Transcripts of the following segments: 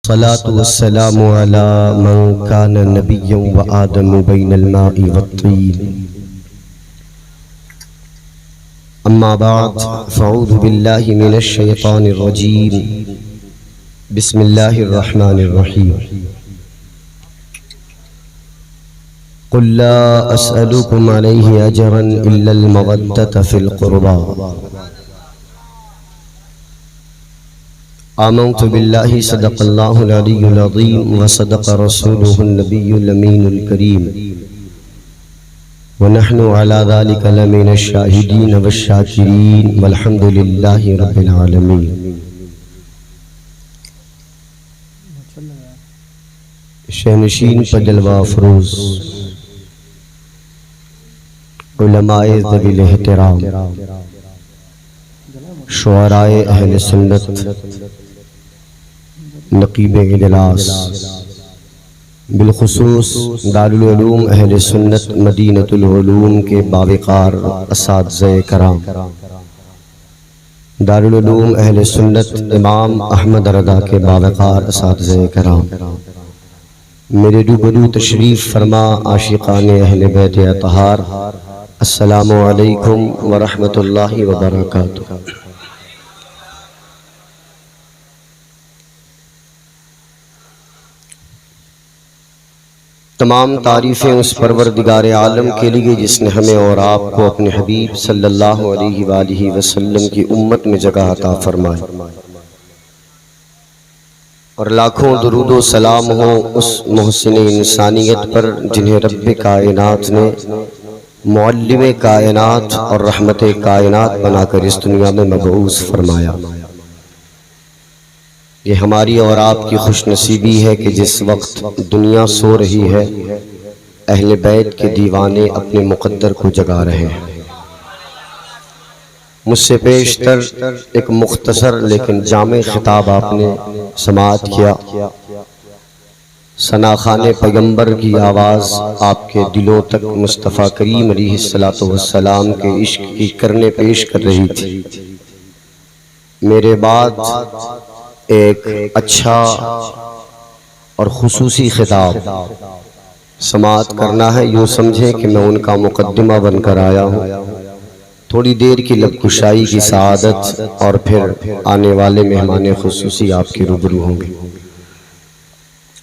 الصلاة والسلام على من كان نبيا وآدم بين الماء والطين أما بعد فأعوذ بالله من الشيطان الرجيم بسم الله الرحمن الرحيم قل لا أسألكم عليه أجرا إلا المودة في القربى آمنت بالله صدق الله العلي العظيم وصدق رسوله النبي الأمين الكريم ونحن على ذلك لمن الشاهدين والشاكرين والحمد لله رب العالمين. شہنشین پر جلوہ افروز علماء ذوی الاحترام شعراء اہل سنت نقیب اجلاس بالخصوص دارالعلوم اہل سنت مدینۃ العلوم کے باوقار اساتذہ کرام، دارالعلوم اہل سنت امام احمد رضا کے باوقار اساتذہ کرام، میرے روبرو تشریف فرما عاشقان اہل بیت اطہار، السلام علیکم ورحمۃ اللہ وبرکاتہ. تمام تعریفیں اس پروردگار عالم کے لیے جس نے ہمیں اور آپ کو اپنے حبیب صلی اللہ علیہ وآلہ وسلم کی امت میں جگہ عطا فرمائی، اور لاکھوں درود و سلام ہو اس محسن انسانیت پر جنہیں رب کائنات نے معلم کائنات اور رحمت کائنات بنا کر اس دنیا میں مبعوث فرمایا. یہ ہماری اور آپ کی خوش نصیبی ہے کہ جس وقت دنیا سو رہی ہے اہل بیت کے دیوانے اپنے مقدر کو جگا رہے ہیں. مجھ سے پیشتر ایک مختصر لیکن جامع خطاب آپ نے سماعت کیا. ثناخان پیغمبر کی آواز آپ کے دلوں تک مصطفیٰ کریم علیہ السلام کے عشق کی کرنے پیش کر رہی تھی. میرے بعد ایک اچھا اور خصوصی خطاب سماعت کرنا ہے. یوں سمجھیں کہ میں ان کا مقدمہ بن کر آیا ہوں. تھوڑی دیر کی لب کشائی کی سعادت اور پھر آنے والے مہمان خصوصی آپ کے روبرو ہوں گے.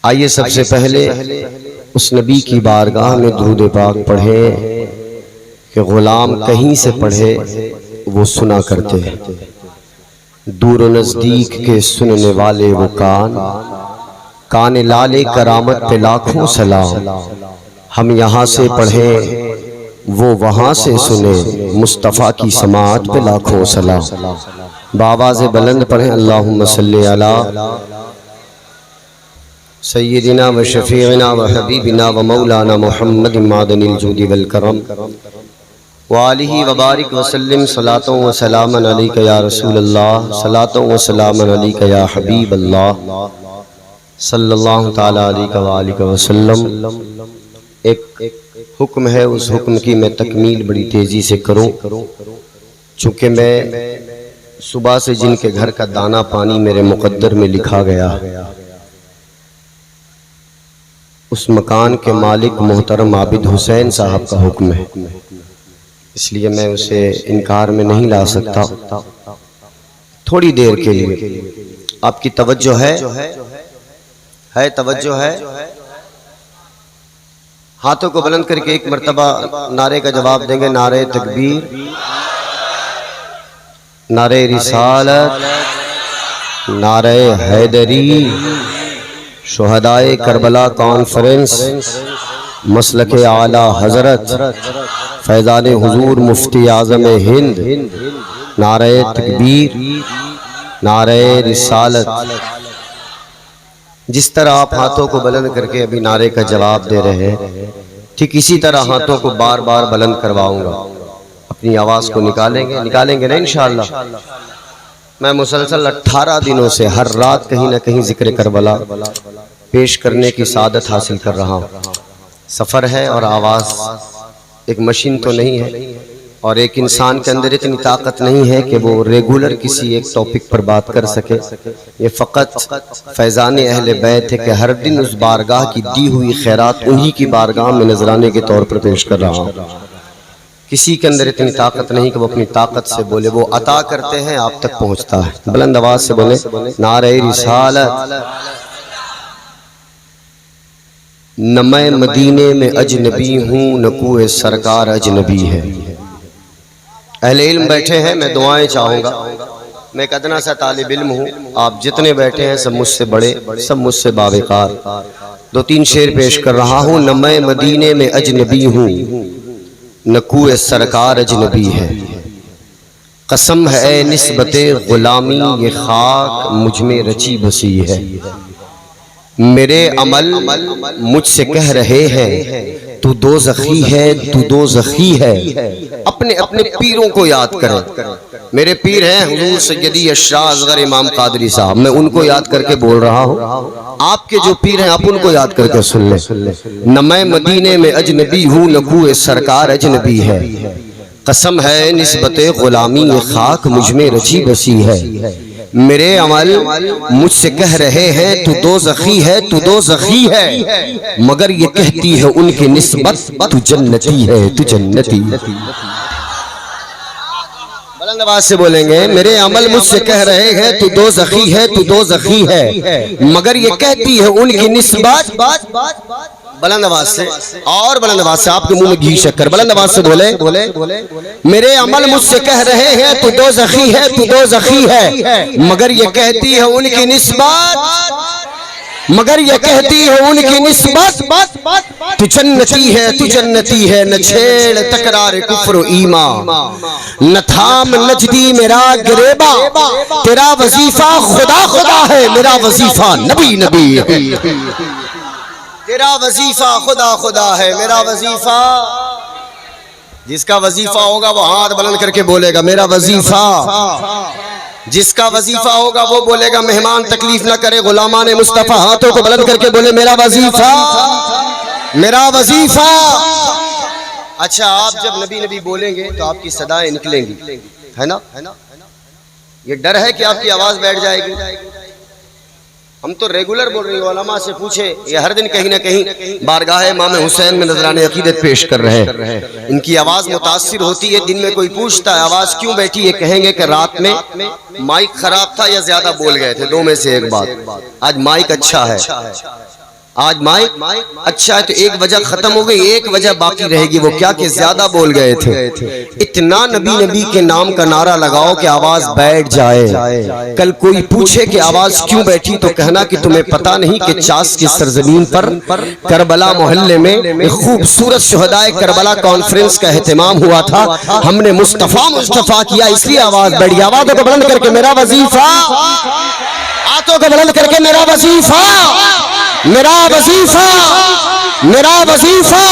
آئیے سب سے پہلے اس نبی کی بارگاہ میں درود پاک پڑھیں کہ غلام کہیں سے پڑھے وہ سنا کرتے ہیں. دور و نزدیک کے سننے والے وہ کان لالے کرامت پہ لاکھوں سلام. ہم یہاں سے پڑھیں وہ وہاں سے سنیں مصطفیٰ کی سماعت پہ لاکھوں سلام. بآواز بلند پڑھیں اللہم صلی علی سیدنا و شفیعنا و حبیبنا و مولانا محمد معدن الجود والکرم وآلہ وبارک وسلم صلاۃ و سلام علیک یا رسول اللہ صلاۃ و سلام علیک یا حبیب اللہ صلی اللہ تعالی علیہ وآلہ وسلم. ایک حکم ہے، اس حکم کی میں تکمیل بڑی تیزی سے کروں چونکہ میں صبح سے جن کے گھر کا دانہ پانی میرے مقدر میں لکھا گیا اس مکان کے مالک محترم عابد حسین صاحب کا حکم ہے، اس لیے میں اسے انکار میں نہیں لا سکتا. تھوڑی دیر کے لیے آپ کی توجہ ہے توجہ ہے. ہاتھوں کو بلند کر کے ایک مرتبہ نعرے کا جواب دیں گے. نعرہ تکبیر، نعرہ رسالت، نعرہ حیدری، شہدائے کربلا کانفرنس، مسلک اعلی حضرت فیضان حضور مفتی اعظم ہند، نعرہ تکبیر، نعرہ رسالت. جس طرح آپ ہاتھوں کو بلند کر کے ابھی نعرے کا جواب دے رہے ہیں ٹھیک اسی طرح ہاتھوں کو بار بار بلند کرواؤں گا. اپنی آواز کو نکالیں گے نا انشاءاللہ. میں مسلسل 18 دنوں سے ہر رات کہیں نہ کہیں ذکر کربلا پیش کرنے کی سعادت حاصل کر رہا ہوں. سفر ہے اور آواز ایک مشین تو نہیں ہے، اور ایک انسان کے اندر اتنی طاقت نہیں ہے کہ وہ ریگولر کسی ایک ٹاپک پر بات کر سکے. یہ فقط فیضان اہل بیت ہے کہ ہر دن اس بارگاہ کی دی ہوئی خیرات انہی کی بارگاہ میں نذرانے کے طور پر پیش کر رہا ہوں. کسی کے اندر اتنی طاقت نہیں کہ وہ اپنی طاقت سے بولے، وہ عطا کرتے ہیں آپ تک پہنچتا ہے. بلند آواز سے بولے نعرہ رسالت. نہ میں مدینے میں اجنبی ہوں نہ کوئی سرکار اجنبی ہے. اہل علم بیٹھے ہیں، میں دعائیں چاہوں گا. میں ایک ادنا سا طالب علم ہوں، آپ جتنے بیٹھے ہیں سب مجھ سے بڑے، سب مجھ سے باوقار. 2-3 شعر پیش کر رہا ہوں. نہ میں مدینے میں اجنبی ہوں نہ کوئی سرکار اجنبی ہے. قسم ہے نسبت غلامی یہ خاک مجھ میں رچی بسی ہے. میرے عمل مجھ سے کہہ رہے ہیں تو دوزخی ہے، تو دوزخی ہے. اپنے اپنے پیروں کو یاد کریں. میرے پیر ہیں حضور سیدی اشراء اصغر امام قادری صاحب، میں ان کو یاد کر کے بول رہا ہوں. آپ کے جو پیر ہیں آپ ان کو یاد کر کے سن لیں. نہ میں مدینے میں اجنبی ہوں نہ کوئی سرکار اجنبی ہے. قسم ہے نسبت غلامی یہ خاک مجھ میں رچی بسی ہے. میرے عمل مجھ سے کہہ رہے ہیں تو دوزخی ہے، تو دوزخی ہے. مگر یہ کہتی ہے ان کی نسبت تو جنتی ہے، تو جنتی. بلند آواز سے بولیں گے میرے عمل مجھ سے کہہ رہے ہیں تو دوزخی ہے، تو دوزخی ہے. مگر یہ کہتی ہے ان کی نسبت. بلند آواز سے اور بلند آواز سے، آپ کے منہ میں گھی شکر. بلند آواز سے بولے میرے عمل مجھ سے کہہ رہے ہیں تو دوزخی ہے، تو دوزخی ہے. مگر یہ کہتی ہے ان کی نسبت، مگر یہ کہتی ہے ان کی نسبت تو جنتی ہے، تو جنتی ہے. نہ چھیڑ تکرار کفر و ایمان، نہ تھام نجدی میرا گریبا. تیرا وظیفہ خدا خدا ہے، میرا وظیفہ نبی نبی ہے. تیرا وظیفہ خدا خدا ہے، میرا وظیفہ. جس کا وظیفہ ہوگا وہ ہاتھ بلند کر کے بولے گا میرا وظیفہ. جس کا وظیفہ ہوگا وہ بولے گا مہمان تکلیف نہ کرے غلامان مصطفیٰ. ہاتھوں کو بلند کر کے بولے میرا وظیفہ، میرا وظیفہ. اچھا آپ جب نبی نبی بولیں گے تو آپ کی صدائیں نکلیں گی، ہے نا؟ یہ ڈر ہے کہ آپ کی آواز بیٹھ جائے گی. ہم تو ریگولر بول رہے ہیں. علماء سے پوچھے، یہ ہر دن کہیں نہ کہیں بارگاہ امام حسین میں نذران عقیدت پیش کر رہے ہیں. ان کی آواز متاثر ہوتی ہے. دن میں کوئی پوچھتا ہے آواز کیوں بیٹھی، یہ کہیں گے کہ رات میں مائک خراب تھا یا زیادہ بول گئے تھے، دو میں سے ایک بات. آج مائک اچھا ہے، آج مائک اچھا ہے تو ایک وجہ ختم ہو گئی، ایک وجہ باقی رہے گی. وہ کیا کہ زیادہ بول گئے تھے. اتنا نبی نبی کے نام کا نعرہ لگاؤ کہ آواز بیٹھ جائے. کل کوئی پوچھے کہ آواز کیوں بیٹھی تو کہنا کہ تمہیں پتا نہیں کہ چاس کی سرزمین پر کربلا محلے میں ایک خوبصورت شہدائے کربلا کانفرنس کا اہتمام ہوا تھا. ہم نے مصطفیٰ کیا اس لیے آواز بیٹھ گئی. آوازوں کو بلند کر کے میرا وظیفہ، ہاتھوں کو بلند کر کے میرا وظیفہ، میرا وظیفہ، میرا وظیفہ.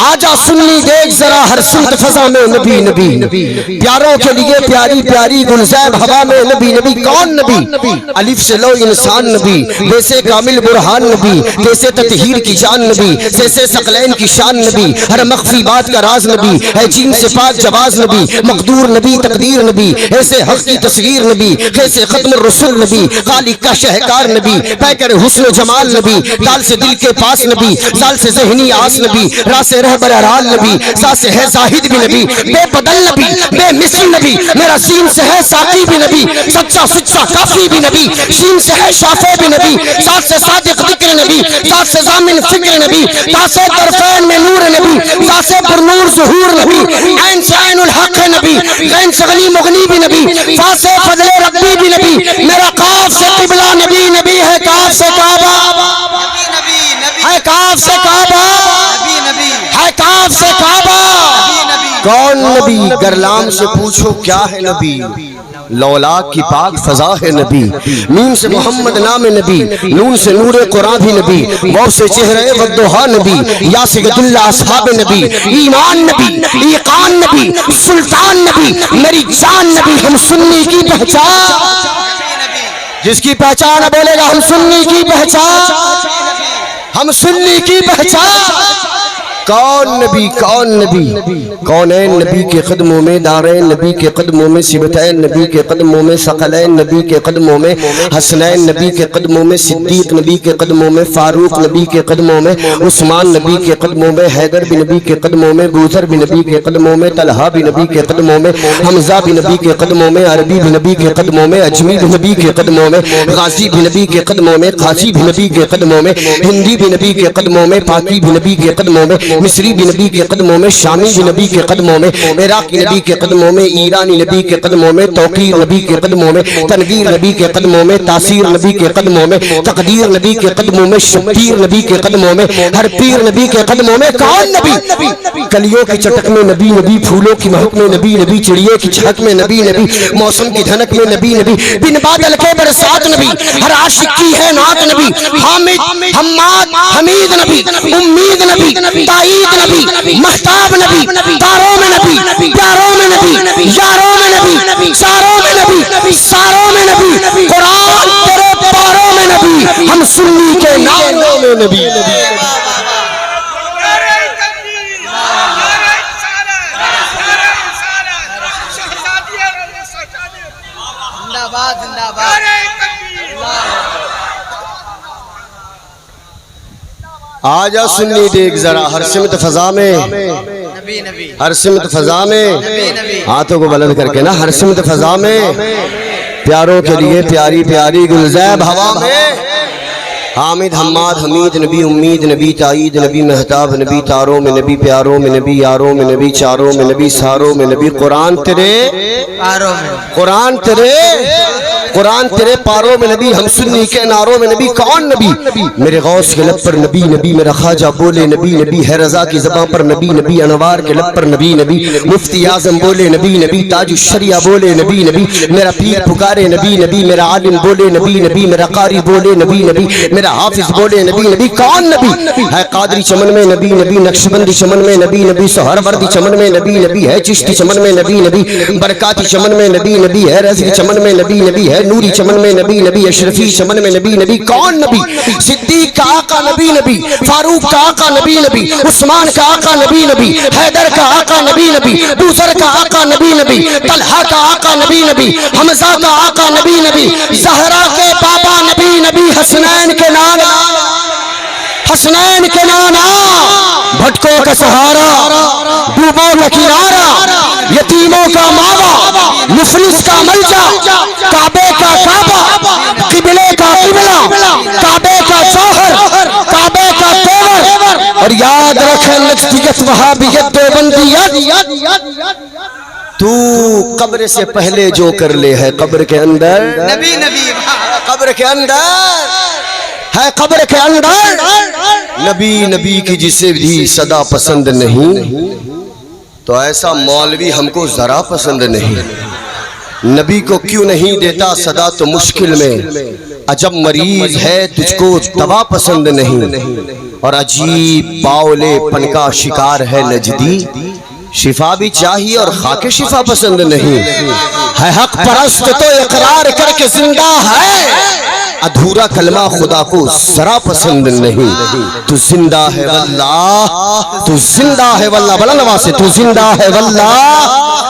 آجا سنی دیکھ ذرا ہر سمت فضا میں نبی نبی. پیاروں کے لیے پیاری پیاری گلزار ہوا میں نبی نبی. کون نبی؟ الف سے لو انسان نبی، ویسے کامل برہان نبی، ویسے تطہیر کی جان نبی، جیسے ثقلین کی شان نبی، ہر مخفی بات کا راز نبی، ہے جین سے پاک جواز نبی، مقدور نبی تقدیر نبی، ایسے حق کی تصویر نبی، ایسے ختم الرسل نبی، خالق کا شہکار نبی، پیکر حسن و جمال نبی، دال سے دل کے پاس نبی، زال سے ذہنی آس نبی، راس رہبر ارال نبی، سا سے ہے زاہد بھی نبی، بے بدل نبی، بے مثل نبی، میرا سین سے ہے ساقی بھی نبی، سچا سچا کافی بھی نبی، شین سے ہے شافع بھی نبی، ساتھ سے صادق ذکر نبی، ساتھ سے ضامن فکر نبی، تا سے طرفین میں نور نبی، تا سے پر نور ظہور نبی، عین سے عین الحق نبی، غین سے غنی مغنی بھی نبی، فا سے فضل ربی بھی نبی. میرا قاف سے قبلہ نبی نبی ہے، کاف سے کعبہ ہے، کاف سے کعبہ ہے، کاف سے کعبہ. کون نبی؟ گرلام سے پوچھو کیا ہے نبی. لولاک کی پاک فضا ہے نبی. میم سے محمد نام نبی، نون سے نور قرآن بھی نبی، واو سے چہرے والضحا نبی، یا سے گد اللہ اصحاب نبی، ایمان نبی، ایقان نبی، سلطان نبی، میری جان نبی. ہم سنی کی پہچان، جس کی پہچان بولے گا ہم سنی کی پہچان، ہم سنی کی پہچان. کون نبی کون نبی؟ کونین نبی کے قدموں میں، دارین نبی کے قدموں میں، سبتین نبی کے قدموں میں، ثقلین نبی کے قدموں میں، حسنین نبی کے قدموں میں، صدیق نبی کے قدموں میں، فاروق نبی کے قدموں میں، عثمان نبی کے قدموں میں، حیدر بھی نبی کے قدموں میں، بوذر بھی نبی کے قدموں میں، طلحہ بھی نبی کے قدموں میں، حمزہ بھی نبی کے قدموں میں، عربی بھی نبی کے قدموں میں، اجمی بھی نبی کے قدموں میں، غازی بھی نبی کے قدموں میں، قاسی بھی نبی کے قدموں میں، ہندی بھی نبی کے قدموں میں، پاکی بھی نبی کے قدموں میں، مصری بھی نبی کے قدموں میں، شامی بھی نبی کے قدموں میں، عراقی نبی کے قدموں میں، ایرانی نبی کے قدموں میں، توقیر نبی کے قدموں میں، تنویر نبی کے قدموں میں، تاثیر نبی کے قدموں میں، تقدیر نبی کے قدموں میں، شبیر نبی کے قدموں میں، ہر پیر نبی کے قدموں میں. کون نبی؟ کلیوں کی چٹک میں نبی نبی، پھولوں کی مہک میں نبی نبی، چڑیے کی چہک میں نبی نبی، موسم کی دھنک میں نبی نبی، بن بادل کے برسات نبی، ہر عاشق کی ہے نعت نبی، حامد حماد حمید نبی، امید نبی، تائید نبی، مہتاب نبی، تاروں میں نبی، پیاروں میں نبی، یاروں میں نبی، ساروں میں نبی، ساروں میں نبی، قرآن تیرے پاروں میں نبی، ہم سنی کے ناروں میں نبی. آجا سنی دیکھ ذرا ہر سمت فضا میں، ہر سمت فضا میں، ہاتھوں کو بلند کر کے نا، ہر سمت فضا میں پیاروں کے لیے پیاری پیاری گلزیب ہوا میں، حامد حماد حمید نبی، امید نبی، تائید نبی، مہتاب نبی، تاروں میں نبی، پیاروں میں نبی، یاروں میں نبی، چاروں میں نبی، ساروں میں نبی، قرآن تیرے قرآن تیرے قرآن تیرے پاروں میں نبی، ہم سنی کے ناروں میں نبی. کون نبی؟ میرے غوث کے لب پر نبی نبی، میرا خواجہ بولے نبی نبی، ہے رضا کی زباں پر نبی نبی، انوار کے لب پر نبی نبی، مفتی اعظم بولے نبی نبی، تاج الشریعہ بولے نبی نبی، میرا پیر پکارے نبی نبی، میرا عالم بولے نبی نبی، میرا قاری بولے نبی نبی، میرا حافظ بولے نبی نبی. کون نبی؟ ہے قادری چمن میں نبی نبی، نقشبندی چمن میں نبی نبی، سہروردی چمن میں نبی نبی، ہے چشتی چمن میں نبی نبی، برکاتی چمن میں نبی نبی، ہے رضوی چمن میں نبی نبی، ہے نوری چمن میں نبی نبی، اشرفی چمن میں نبی نبی. کون نبی؟ صدیق کا آقا نبی نبی، فاروق کا آقا نبی نبی، عثمان کا آقا نبی نبی، حیدر کا آقا نبی نبی، بوذر کا آقا نبی نبی، طلحہ کا آقا نبی نبی، حمزہ کا آقا نبی نبی، زہرا کے بابا نبی نبی، حسنین کے نانا حسنین کے نانا، بھٹکوں کا سہارا، ڈوبوں کا کنارہ، یتیموں کا ماوا، مفلس کا ملجا، کعبے کا کعبہ، قبلے کا قبلہ، کعبے کا جوہر، کعبے کا تیور، اور یاد رکھیں نجدیت وہابیت دیوبندیت. تو قبر سے پہلے جو کر لے ہے قبر کے اندر نبی نبی، قبر کے اندر ہے، قبر کے اندر نبی نبی کی جسے بھی صدا پسند نہیں، تو ایسا مولوی ہم کو ذرا پسند نہیں. نبی کو کیوں نہیں دیتا صدا تو مشکل میں، عجب مریض ہے تجھ کو دوا پسند نہیں، اور عجیب باولے پن کا شکار ہے نجدی، شفا بھی چاہیے اور خاک شفا پسند نہیں. ہے حق پرست تو اقرار کر کے زندہ ہے، ادھورا کلمہ خدا کو ذرا پسند نہیں. تو زندہ ہے واللہ، تو زندہ ہے واللہ، بلند آواز سے تو زندہ ہے واللہ،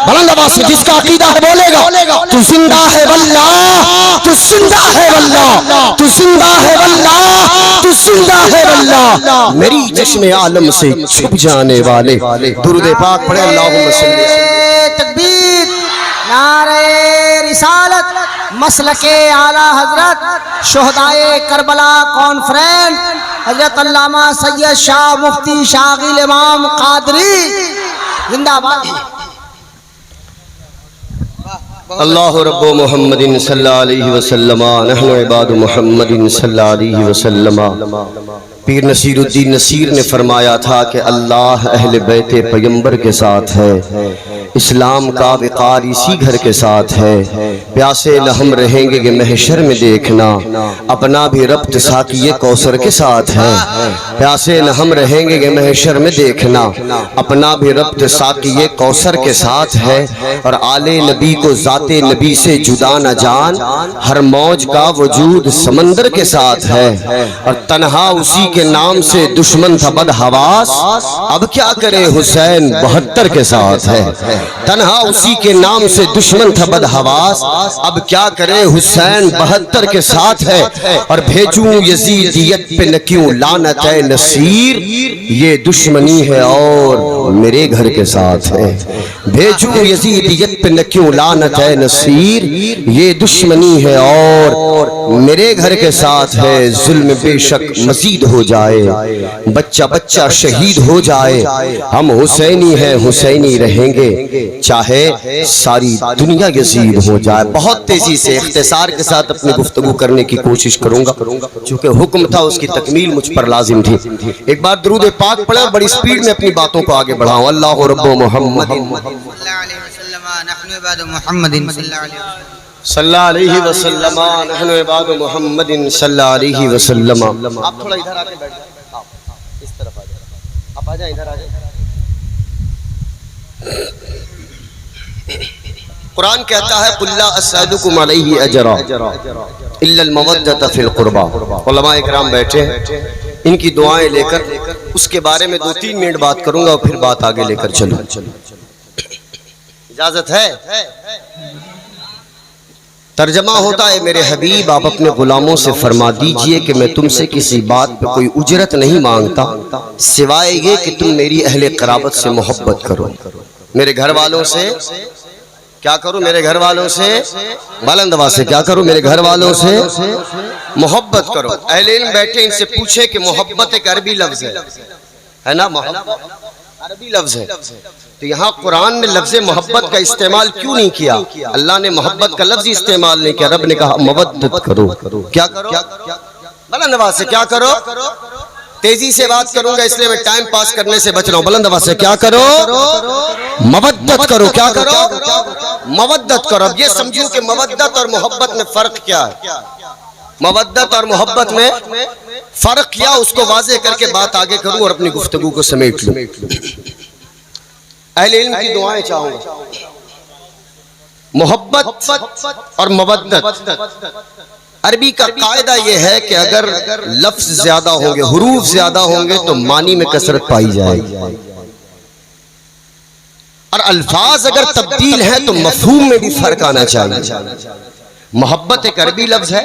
بلند آواز سے جس کا عقیدہ ہے بولے گا تو زندہ ہے واللہ، تو زندہ ہے واللہ، تو زندہ ہے واللہ، تو زندہ ہے واللہ. میری چشم عالم سے چھپ جانے والے درود پاک پڑھے اللہم صلی. تکبیر، نعرہ رسالت، مسلک اعلیٰ حضرت شہدائے کربلا کانفرنس حضرت علامہ سید شاہ مفتی شاغل امام قادری زندہ باد. اللہ رب محمد صلی اللہ علیہ وسلم، نحن عباد محمد صلی اللہ علیہ وسلم. پیر نصیر الدین نصیر نے فرمایا تھا کہ اللہ اہل بیت پیغمبر کے ساتھ ہے، اسلام کا وقار اسی گھر کے ساتھ ہے، پیاسے نہ ہم رہیں گے کہ محشر میں دیکھنا، اپنا بھی ربط ساقی کوثر کے ساتھ ہے، پیاسے نہ ہم رہیں گے کہ محشر میں دیکھنا، اپنا بھی ربط ساقی کوثر کے ساتھ ہے، اور آل نبی کو ذات نبی سے جدا نہ جان، ہر موج کا وجود سمندر کے ساتھ ہے، اور تنہا اسی کے نام سے دشمن تھا بدحواس، اب کیا کرے حسین 72 کے ساتھ ہے، تنہا اسی کے نام سے دشمن تھا بدحواس، اب کیا کرے حسین 72 کے ساتھ ہے، اور بھیجوں یزیدیت پہ نہ کیوں لعنت اے نصیر، یہ دشمنی ہے اور میرے گھر کے ساتھ ہے، بھیجوں یزیدیت پہ نہ کیوں لعنت اے نصیر، یہ دشمنی ہے اور میرے گھر کے ساتھ ہے، ظلم بے شک مزید ہو جائے، بچہ بچہ شہید ہو جائے، ہم حسینی ہیں حسینی رہیں گے، چاہے ساری دنیا یزید ہو جائے۔ بہت تیزی سے اختصار کے ساتھ اپنی گفتگو کرنے کی کوشش کروں گا، چونکہ حکم تھا اس کی تکمیل مجھ پر لازم تھی۔ ایک بار درود پاک پڑھیں اور بڑی سپیڈ میں اپنی باتوں کو آگے بڑھاؤں۔ اللہ رب محمد صلی اللہ علیہ وسلم، نحن عباد محمد صلی اللہ علیہ وسلم۔ آپ تھوڑا ادھر آ کے بیٹھ جائیں، اس طرف آ جائیں، آپ آ جائیں، ادھر آ جائیں۔ قرآن کہتا ہے قُلْ لَا أَسْأَلُكُمْ عَلَيْهِ أَجْرًا إِلَّا الْمَوَدَّةَ فِي الْقُرْبَى۔ علماء اکرام بیٹھے ہیں، ان کی دعائیں لے کر اس کے بارے میں 2-3 منٹ بات کروں گا اور پھر بات آگے لے کر چلوں۔ اجازت ہے؟ ترجمہ ہوتا ہے میرے حبیب آپ اپنے غلاموں سے فرما دیجئے کہ میں تم سے کسی بات پہ کوئی اجرت نہیں مانگتا سوائے یہ کہ تم میری اہل قرابت سے محبت کرو، میرے گھر والوں سے کیا کرو، میرے گھر والوں سے بلند آواز سے کیا کرو، میرے گھر والوں سے محبت کرو۔ اہل علم بیٹھے ان سے پوچھے کہ محبت ایک عربی لفظ ہے نا، محبت عربی لفظ ہے، تو یہاں قرآن نے لفظ محبت کا استعمال کیوں نہیں کیا؟ اللہ نے محبت کا لفظ استعمال نہیں کیا، رب نے کہا مودت کرو، کیا کرو، بلند آواز سے کیا کرو، تیزی سے بات کروں گا اس لیے میں ٹائم پاس کرنے سے بچ رہا ہوں، بلند آواز سے کیا کرو، مودت کرو، کیا کرو، مودت کرو۔ اب یہ سمجھو کہ مودت اور محبت میں فرق کیا ہے، مودت اور محبت میں فرق کیا، اس کو واضح کر کے بات آگے کروں اور اپنی گفتگو کو سمیٹ لوں۔ اہل علم کی دعائیں چاہوں گا۔ محبت اور مودت، عربی کا قاعدہ یہ ہے کہ اگر لفظ زیادہ ہوں گے، حروف زیادہ ہوں گے تو معنی میں کثرت پائی جائے گی، اور الفاظ اگر تبدیل ہیں تو مفہوم میں بھی فرق آنا چاہیے۔ محبت ایک عربی لفظ ہے،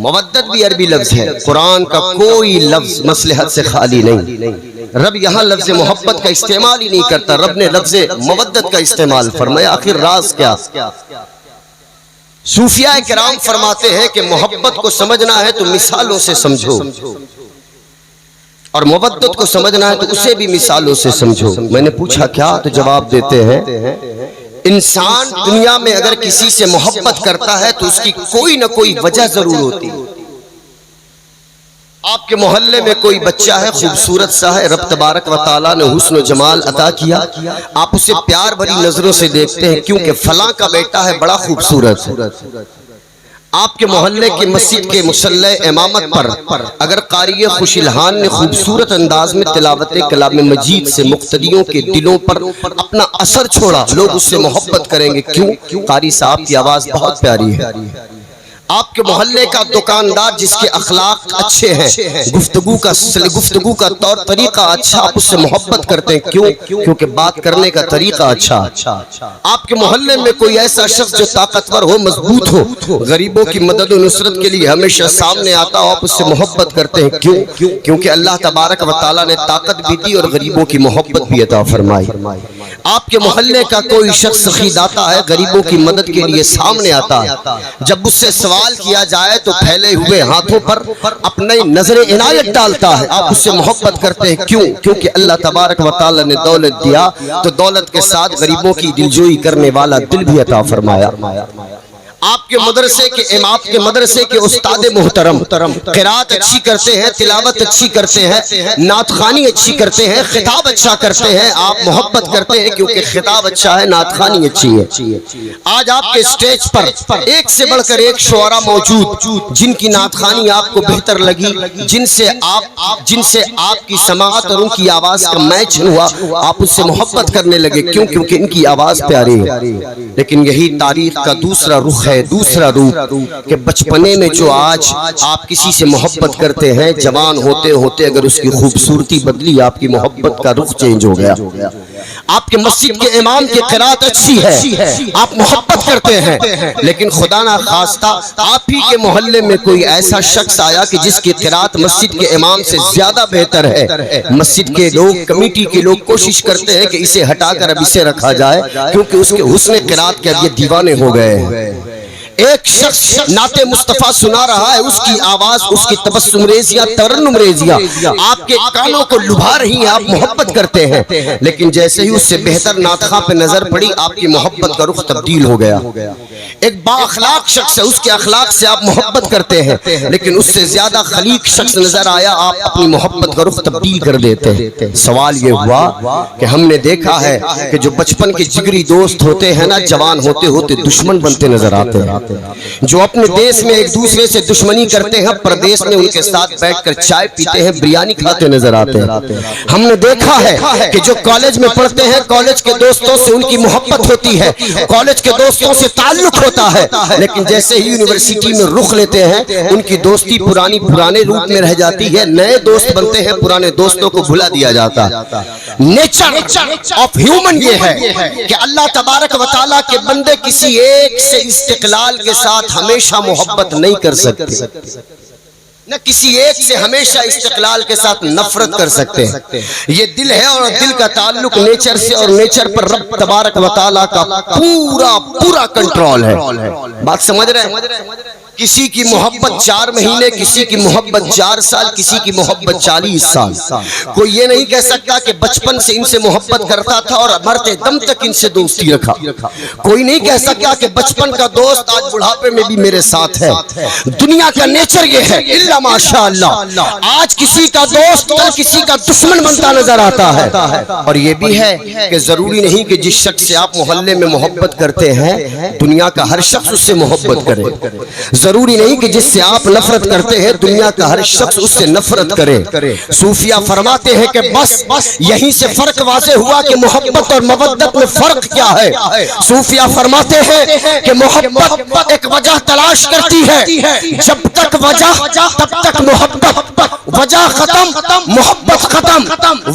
مودت بھی عربی لفظ ہے، قرآن کا کوئی لفظ مصلحت سے خالی نہیں۔ رب یہاں لفظ محبت کا استعمال ہی نہیں کرتا، رب نے لفظ مودت کا استعمال فرمایا۔ آخر راز کیا؟ صوفیاء کرام فرماتے ہیں کہ محبت کو سمجھنا ہے تو مثالوں سے سمجھو، اور مودت کو سمجھنا ہے تو اسے بھی مثالوں سے سمجھو۔ میں نے پوچھا کیا؟ تو جواب دیتے ہیں انسان دنیا میں اگر کسی سے محبت کرتا ہے تو اس کی کوئی نہ کوئی وجہ ضرور ہوتی ہے۔ آپ کے محلے میں کوئی بچہ ہے، خوبصورت سا ہے، رب تبارک و تعالیٰ نے حسن و جمال عطا کیا، آپ اسے پیار بھری نظروں سے دیکھتے ہیں کیونکہ فلاں کا بیٹا ہے، بڑا خوبصورت ہے۔ آپ کے محلے کی مسجد کے مصلی امامت پر اگر قاری خوش الحان نے خوبصورت انداز میں تلاوت کلام مجید سے مقتدیوں کے دلوں پر اپنا اثر چھوڑا، لوگ اس سے محبت کریں گے۔ کیوں؟ قاری صاحب کی آواز بہت پیاری ہے۔ آپ کے محلے کا دکاندار جس کے اخلاق اچھے ہیں، گفتگو کا طور طریقہ اچھا، آپ اس سے محبت کرتے ہیں۔ کیوں؟ کیونکہ بات کرنے کا طریقہ اچھا۔ آپ کے محلے میں کوئی ایسا شخص جو طاقتور ہو، مضبوط ہو، غریبوں کی مدد و نصرت کے لیے ہمیشہ سامنے آتا ہو، آپ اس سے محبت کرتے ہیں۔ کیوں؟ کیونکہ اللہ تبارک و تعالیٰ نے طاقت بھی دی اور غریبوں کی محبت بھی عطا فرمائی۔ آپ کے محلے کا کوئی شخص سخی داتا ہے، غریبوں کی مدد کے لیے سامنے آتا ہے، جب اس سے سوال کیا جائے تو پھیلے ہوئے ہاتھوں پر اپنی نظر عنایت ڈالتا ہے، آپ اس سے محبت کرتے ہیں۔ کیوں؟ کیونکہ اللہ تبارک و تعالی نے دولت دیا تو دولت کے ساتھ غریبوں کی دلجوئی کرنے والا دل بھی عطا فرمایا۔ آپ کے مدرسے کے امام کے مدرسے کے استاد محترم قرات اچھی کرتے ہیں، تلاوت اچھی کرتے ہیں، نعت خوانی اچھی کرتے ہیں، خطاب اچھا کرتے ہیں، آپ محبت کرتے ہیں کیونکہ خطاب اچھا ہے، نعت خوانی اچھی ہے۔ آج آپ کے سٹیج پر ایک سے بڑھ کر ایک شعراء موجود جن کی نعت خوانی آپ کو بہتر لگی، جن سے آپ کی سماعت اور ان کی آواز کا میچ ہوا، آپ اس سے محبت کرنے لگے، کیونکہ ان کی آواز پیاری ہے۔ لیکن یہی تاریخ کا دوسرا رخ ہے، دوسرا روپ، کہ بچپنے میں جو آج آپ کسی سے محبت کرتے ہیں، جوان ہوتے ہوتے اگر اس کی خوبصورتی بدلی، آپ کی محبت کا رخ چینج ہو گیا۔ آپ کے مسجد کے امام کی قرات اچھی ہے، آپ محبت کرتے ہیں، لیکن خدا نہ خواستہ آپ ہی کے محلے میں کوئی ایسا شخص آیا کہ جس کی قرات مسجد کے امام سے زیادہ بہتر ہے۔ مسجد کے لوگ، کمیٹی کے لوگ کوشش کرتے ہیں کہ اسے ہٹا کر اب اسے رکھا جائے، کیونکہ اس کے حسن قرات کے اب یہ دیوانے ہو گئے ہیں۔ ایک شخص نعت مصطفیٰ سنا رہا ہے، اس کی آواز، اس کی تبسم ریزیاں، ترنم ریزیاں آپ کے کانوں کو لبھا رہی ہیں، آپ محبت کرتے ہیں، لیکن جیسے ہی اس سے بہتر نعت خواں پہ نظر پڑی، آپ کی محبت کا رخ تبدیل ہو گیا۔ ایک با اخلاق شخص ہے، اس کے اخلاق سے آپ محبت کرتے ہیں، لیکن اس سے زیادہ خلیق شخص نظر آیا، آپ اپنی محبت کا رخ تبدیل کر دیتے ہیں۔ سوال یہ ہوا کہ ہم نے دیکھا ہے کہ جو بچپن کے جگری دوست ہوتے ہیں نا، جوان ہوتے ہوتے دشمن بنتے نظر آتے ہیں۔ جو اپنے دیس میں ایک دوسرے سے دشمنی کرتے ہیں، پردیس میں ان کے ساتھ بیٹھ کر چائے پیتے ہیں، بریانی کھاتے نظر آتے ہیں۔ ہم نے دیکھا ہے کہ جو کالج میں پڑھتے ہیں، کالج کے دوستوں سے ان کی محبت ہوتی ہے، کالج کے دوستوں سے تعلق ہوتا ہے، لیکن جیسے ہی یونیورسٹی میں رخ لیتے ہیں، ان کی دوستی پرانے روپ میں رہ جاتی ہے، نئے دوست بنتے ہیں، پرانے دوستوں کو بھلا دیا جاتا ہے۔ نیچر آف ہیومن یہ ہے کہ اللہ تبارک و تعالیٰ کے بندے کسی ایک سے استقلال کے ساتھ ہمیشہ محبت نہیں کر سکتے، نہ کسی ایک سے ہمیشہ استقلال کے ساتھ نفرت کر سکتے ہیں۔ یہ دل ہے اور دل کا تعلق نیچر سے، اور نیچر پر رب تبارک و تعالیٰ کا پورا کنٹرول ہے۔ بات سمجھ رہے ہیں؟ کسی کی محبت 4 مہینے، کسی کی محبت 4 سال، کسی کی محبت 40 سال۔ کوئی یہ نہیں کہہ سکتا کہ بچپن سے ان سے محبت کرتا تھا اور مرتے دم تک ان سے دوستی رکھا۔ کوئی نہیں کہہ سکتا کہ بچپن کا دوست آج بڑھاپے میں بھی میرے ساتھ ہے۔ دنیا کا نیچر یہ ہے، الا ماشاءاللہ، آج کسی کا دوست کل کسی کا دشمن بنتا نظر آتا ہے۔ اور یہ بھی ہے کہ ضروری نہیں کہ جس شخص سے آپ محلے میں محبت کرتے ہیں، دنیا کا ہر شخص اس سے محبت کرے۔ ضروری نہیں کہ جس سے آپ نفرت کرتے ہیں، دنیا کا ہر شخص اس سے نفرت کرے۔ صوفیہ فرماتے ہیں کہ بس یہیں سے فرق واضح ہوا کہ محبت اور مودت میں فرق کیا ہے۔ صوفیہ فرماتے ہیں کہ محبت ایک وجہ تلاش کرتی ہے، جب تک وجہ تب تک محبت، وجہ ختم محبت ختم،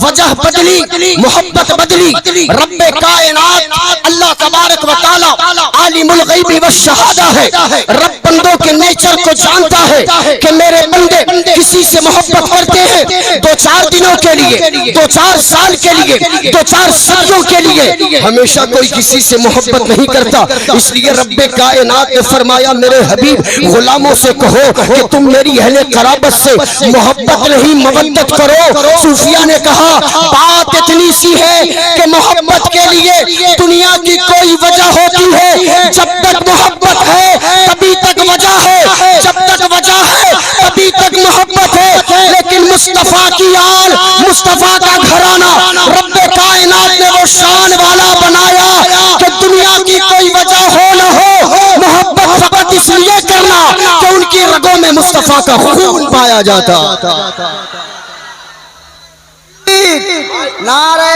وجہ بدلی محبت بدلی۔ رب کائنات اللہ تبارک و تعالی عالم الغیب والشہادہ ہے، رب بندوں کے نیچر کو جانتا ہے کہ میرے بندے کسی سے محبت کرتے ہیں 2-4 دنوں کے لیے، 2-4 سال کے لیے، 2-4 صدیوں کے لیے، ہمیشہ کوئی کسی سے محبت نہیں کرتا۔ اس لیے رب کائنات نے فرمایا میرے حبیب غلاموں سے کہو کہ تم میری اہل قرابت سے محبت نہیں مودت کرو۔ صوفیہ نے کہا بات اتنی سی ہے کہ محبت کے لیے دنیا کی کوئی وجہ ہوتی ہے، جب تک محبت ہے تبھی تک وجہ ہے، جب تک وجہ ہے تبھی تک محبت ہے۔ لیکن مصطفیٰ کی آل، مصطفیٰ کا گھرانہ رب کائنات نے وہ شان والا بنایا کہ دنیا کی کوئی وجہ ہو نہ ہو، محبت فقط اس لیے کرنا کہ ان کی رگوں میں مصطفیٰ کا خون پایا جاتا۔ نعرہ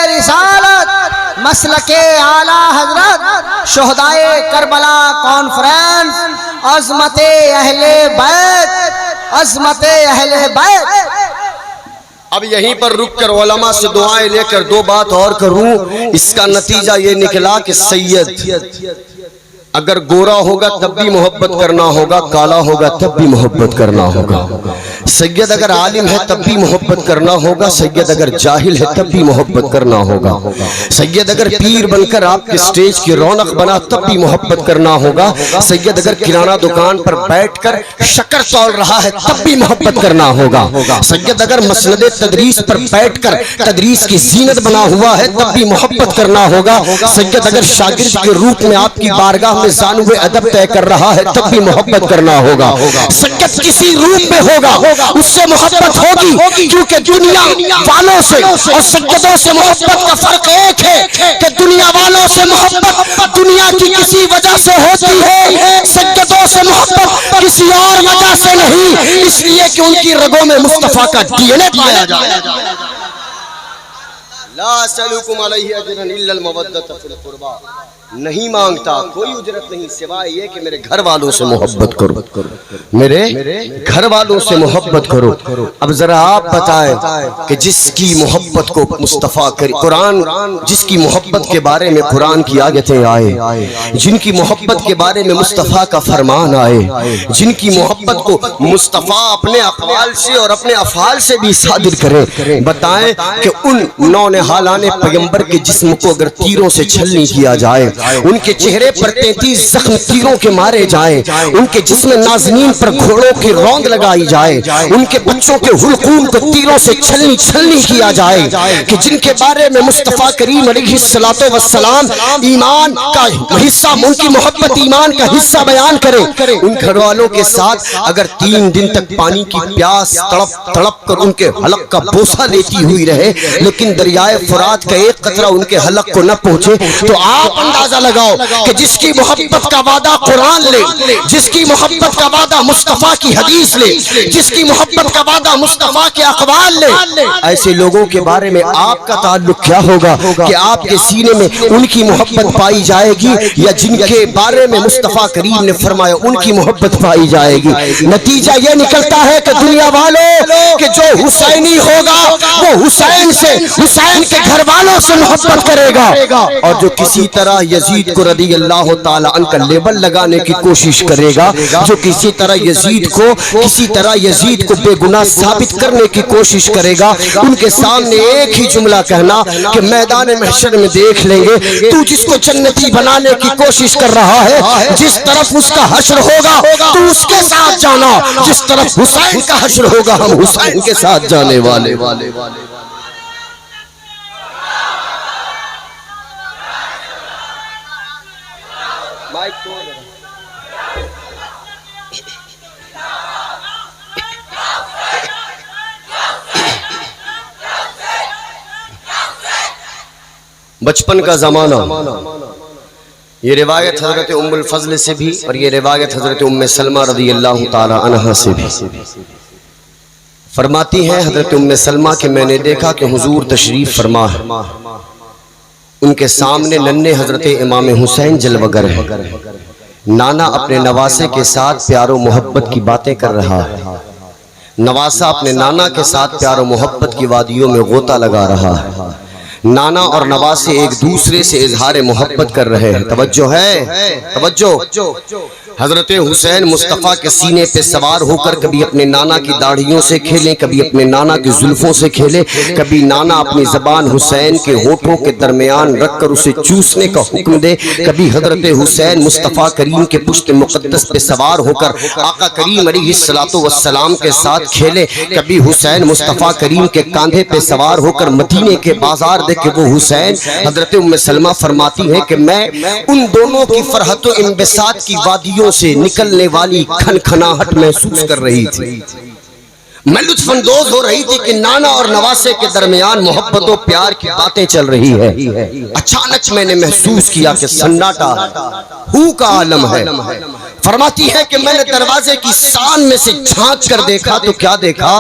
رسالت، مسلک اعلیٰ حضرت، شہدائے کربلا کانفرنس، عظمت اہل بیت، عظمت اہل بیت۔ اب یہیں پر رک کر علماء سے دعائیں لے کر 2 بات اور کروں۔ اس کا نتیجہ یہ نکلا کہ سید اگر گورا ہوگا تب بھی محبت کرنا ہوگا، کالا ہوگا تب بھی محبت کرنا ہوگا۔ سید اگر عالم ہے تب بھی محبت کرنا ہوگا، سید اگر جاہل ہے تب بھی محبت کرنا ہوگا، سید اگر پیر بن کر آپ کے سٹیج کی رونق بنا تب بھی محبت کرنا ہوگا، سید اگر کرانہ دکان پر بیٹھ کر شکر تول رہا ہے تب بھی محبت کرنا ہوگا، سید اگر مسند تدریس پر بیٹھ کر تدریس کی زینت بنا ہوا ہے تب بھی محبت کرنا ہوگا، سید اگر شاگرد کے روپ میں آپ کی بارگاہ میں زانو ادب طے کر رہا ہے تب بھی محبت کرنا ہوگا، سید کسی روپ میں ہوگا اس سے محبت ہوگی، کیونکہ دنیا والوں سے اور سیدوں سے محبت کا فرق ایک ہے کہ دنیا والوں سے محبت دنیا کی کسی وجہ سے ہوتی ہے، سیدوں سے محبت کسی اور وجہ سے نہیں، اس لیے کہ ان کی رگوں میں مصطفیٰ کا ڈی این اے پایا جائے۔ لا اسألکم علیہ اجرا الا المودۃ فی القربى، نہیں مانگتا کوئی اجرت نہیں سوائے یہ کہ میرے گھر والوں سے محبت کرو، میرے گھر والوں سے محبت کرو۔ اب ذرا آپ بتائیں کہ جس کی محبت کو مصطفیٰ قرآن، جس کی محبت کے بارے میں قرآن کی آیتیں آئے، جن کی محبت کے بارے میں مصطفیٰ کا فرمان آئے، جن کی محبت کو مصطفیٰ اپنے اقوال سے اور اپنے افعال سے بھی صادر کرے، بتائیں کہ ان نونہالان پیغمبر کے جسم کو اگر تیروں سے چھلنی کیا جائے، ان کے چہرے پر 33 زخم تیروں کے مارے جائیں، ان کے جسم نازنین پر گھوڑوں کی روند لگائی جائے، ان کے بچوں کے حلقوم کو تیروں سے چھلنی کیا جائے، کہ جن کے بارے میں مصطفیٰ کریم علیہ السلام ایمان کا حصہ، ان کی محبت ایمان کا حصہ بیان کرے، ان گھر والوں کے ساتھ اگر 3 دن تک پانی کی پیاس تڑپ تڑپ کر ان کے حلق کا بوسہ لیتی ہوئی رہے لیکن دریائے فرات کا ایک قطرہ ان کے حلق کو نہ پہنچے، تو آپ اندازہ لگاؤ کہ جس کی محبت کا وعدہ قرآن لے، جس کی محبت کا وعدہ مصطفیٰ کی حدیث لے، جس کی محبت کا وعدہ مصطفیٰ کے اقوال لے، ایسے لوگوں کے بارے میں آپ کا تعلق کیا ہوگا کہ آپ کے سینے میں ان کی محبت پائی جائے گی یا جن کے بارے میں مصطفیٰ کریم نے فرمایا ان کی محبت پائی جائے گی؟ نتیجہ یہ نکلتا ہے کہ دنیا والوں کہ جو حسینی ہوگا وہ حسین سے، حسین کے گھر والوں سے محبت کرے گا، اور جو کسی طرح یزید کو رضی اللہ تعالی عنہ کا لیبل لگانے کی کوشش کرے گا، جو کسی طرح یزید کو بے گناہ ثابت کرنے کی کوشش کرے گا، ان کے سامنے ایک ہی جملہ کہنا کہ میدان محشر میں دیکھ لیں گے تو جس کو جنتی بنانے کی کوشش کر رہا ہے، جس طرف اس کا حشر ہوگا تو اس کے ساتھ جانا، جس طرف حسین کا حشر ہوگا ہم حسین کے ساتھ جانے والے۔ بچپن کا زمانہ، یہ روایت حضرت ام الفضل سے بھی اور یہ روایت حضرت ام سلمہ رضی اللہ تعالی عنہا سے بھی۔ فرماتی ہیں حضرت ام سلمہ کہ میں نے دیکھا کہ حضور تشریف فرما ہے، ان کے سامنے ننھے حضرت امام حسین جلوگر ہے، نانا اپنے نواسے کے ساتھ پیار و محبت کی باتیں کر رہا ہے، نواسا اپنے نانا کے ساتھ پیار و محبت کی وادیوں میں غوطہ لگا رہا ہے، نانا اور نواسے ایک دوسرے سے اظہار محبت کر رہے ہیں۔ توجہ ہے، توجہ۔ حضرت حسین مصطفیٰ کے سینے پہ سوار ہو کر کبھی اپنے نانا کی داڑھیوں سے کھیلیں، کبھی اپنے نانا کی زلفوں سے کھیلیں، کبھی نانا اپنی زبان حسین کے ہونٹوں کے درمیان رکھ کر اسے چوسنے کا حکم دے، کبھی حضرت حسین مصطفیٰ کریم کے پشت مقدس پہ سوار ہو کر آقا کریم علیہ السلام کے ساتھ کھیلیں، کبھی حسین مصطفیٰ کریم کے کاندھے پہ سوار ہو کر مدینے کے بازار دیکھے وہ حسین۔ حضرت ام سلمہ فرماتی ہیں کہ میں ان دونوں کی فرحت و انبساط کی وادیوں سے نکلنے والی کھنکھناہٹ محسوس کر رہی تھی، میں لطف اندوز ہو رہی تھی کہ نانا اور نواسے کے درمیان محبت و پیار کی باتیں چل رہی ہے۔ اچانک میں نے محسوس کیا کہ سناٹا ہو کا عالم ہے۔ فرماتی ہے کہ میں نے دروازے کی سان میں سے جھانک کر دیکھا تو کیا دیکھا؟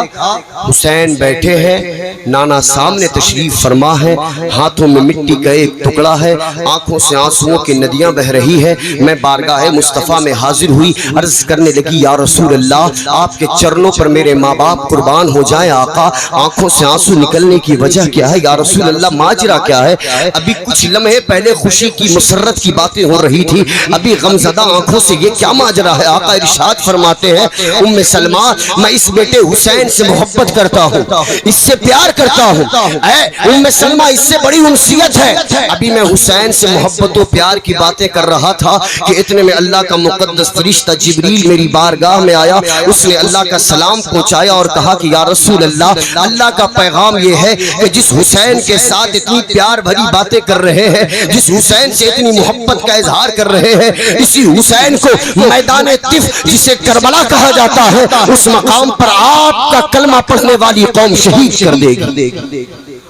حسین بیٹھے ہیں، نانا سامنے تشریف فرما ہے، ہاتھوں میں مٹی کا ایک ٹکڑا ہے، آنکھوں سے آنسوؤں کی ندیاں بہ رہی ہے۔ میں بارگاہ مصطفیٰ میں حاضر ہوئی، عرض کرنے لگی یا رسول اللہ، آپ کے چرنوں پر میرے ماں باپ باپ قربان ہو جائیں آقا، آنکھوں سے آنسو نکلنے کی وجہ کیا ہے یا رسول اللہ، ماجرا کیا ہے؟ ابھی کچھ لمحے پہلے خوشی کی مسرت کی باتیں ہو رہی تھی، ابھی غمزدہ آنکھوں سے یہ کیا ماجرا ہے؟ آقا ارشاد فرماتے ہیں ام سلمہ میں اس بیٹے حسین سے محبت کرتا ہوں، اس سے پیار کرتا ہوں، اے ام سلمہ اس سے بڑی انسیت ہے۔ ابھی میں حسین سے محبت و پیار کی باتیں کر رہا تھا کہ اتنے میں اللہ کا مقدس فرشتہ جبریل میری بارگاہ میں آیا، اس نے اللہ کا سلام پہنچایا اور کہا کہ یا رسول اللہ، اللہ کا پیغام یہ ہے کہ جس حسین کے ساتھ اتنی پیار بھری باتیں کر رہے ہیں، جس حسین سے اتنی محبت کا اظہار کر رہے ہیں، اسی حسین کو میدان طف جسے کربلا کہا جاتا ہے، اس مقام پر آپ کا کلمہ پڑھنے والی قوم شہید کر دے گی۔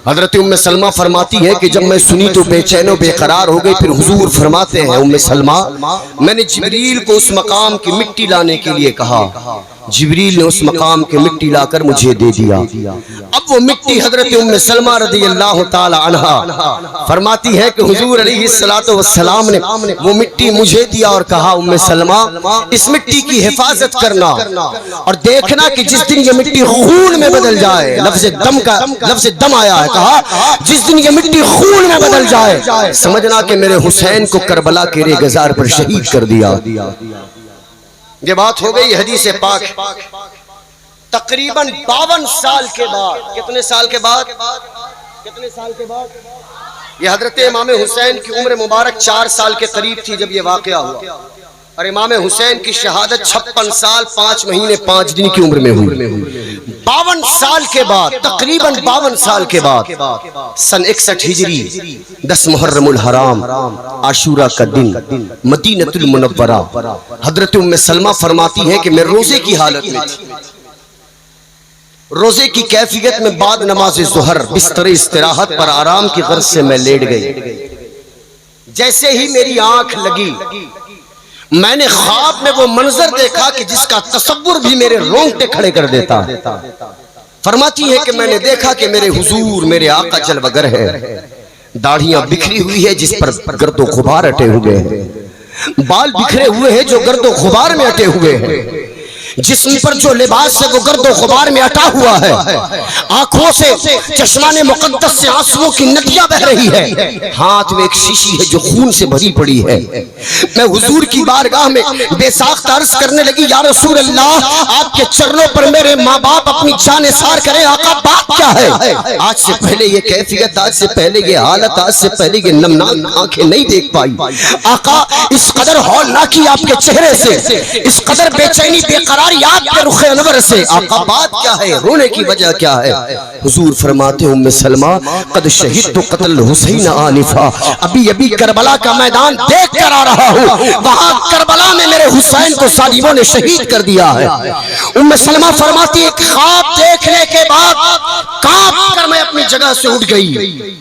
حضرت ام سلمہ فرماتی ہے کہ جب میں سنی تو بے چین و بے قرار ہو گئی۔ پھر حضور فرماتے ہیں ام سلمہ میں نے جبریل کو اس مقام کی مٹی لانے کے لیے کہا، جبریل نے اس مقام کے مٹی لا کر مجھے دے دیا۔ اب وہ مٹی حضرت ام سلمہ رضی اللہ تعالی عنہا فرماتی ہے کہ حضور علیہ السلام نے وہ مٹی مجھے دیا اور کہا ام سلمہ اس مٹی کی حفاظت کرنا اور دیکھنا کہ جس دن یہ مٹی خون میں بدل جائے، لفظ دم آیا ہے، کہا جس دن یہ مٹی خون میں بدل جائے سمجھنا کہ میرے حسین کو کربلا کے ریگزار پر شہید کر دیا۔ یہ بات ہو گئی حدیث پاک تقریباً 52 سال کے بعد۔ کتنے سال کے بعد؟ یہ حضرت امام حسین کی عمر مبارک 4 سال کے قریب تھی جب یہ واقعہ ہوا، اور امام حسین کی شہادت 56 سال 5 مہینے 5 دن کی عمر میں ہوئی۔ 52 سال کے بعد، تقریباً 52 سال کے بعد، سن 61 ہجری 10 محرم الحرام عاشورہ کا دن، مدینہ المنورہ، حضرت ام سلمہ فرماتی ہے کہ میں روزے کی حالت میں تھی۔ روزے کی کیفیت میں بعد نماز ظہر بستر استراحت پر آرام کی غرض سے میں لیٹ گئی۔ جیسے ہی میری آنکھ لگی میں نے خواب میں وہ منظر دیکھا کہ جس کا تصور بھی میرے رونگٹے کھڑے کر دیتا۔ فرماتی ہے کہ میں نے دیکھا کہ میرے حضور میرے آقا جلوہ گر ہے، داڑھیاں بکھری ہوئی ہے جس پر گرد و غبار اٹے ہوئے ہیں، بال بکھرے ہوئے ہیں جو گرد و غبار میں اٹے ہوئے ہیں، جسم پر جو لباس ہے وہ گرد و غبار میں اٹا ہوا ہے، آنکھوں سے چشمان مقدس سے آنسوؤں کی ندیاں بہ رہی ہے، ہاتھ میں ایک شیشی ہے جو خون سے بھری پڑی ہے۔ میں حضور کی بارگاہ میں بے ساختہ عرض کرنے لگی یا رسول اللہ آپ کے چرنوں پر میرے ماں باپ اپنی جان نثار کریں، آقا بات کیا ہے؟ آج سے پہلے یہ کیفیت، آج سے پہلے یہ حالت، آج سے پہلے یہ نمناک آنکھیں نہیں دیکھ پائی۔ آقا اس قدر ہولناکی آپ کے چہرے سے، اس قدر بے چینی بے قرار آپ کے رخ انور سے، آقا بات کیا ہے؟ رونے کی وجہ کیا ہے؟ حضور فرماتے ام سلمہ قد شہدت قتل حسین آنفا، ابھی کربلا کا میدان دیکھ کر آ رہا ہوں، وہاں کربلا میں میرے حسین کو ظالموں نے شہید کر دیا ہے۔ ام سلمہ فرماتی ایک خواب دیکھنے کے بعد کانپ کر میں اپنی جگہ سے اٹھ گئی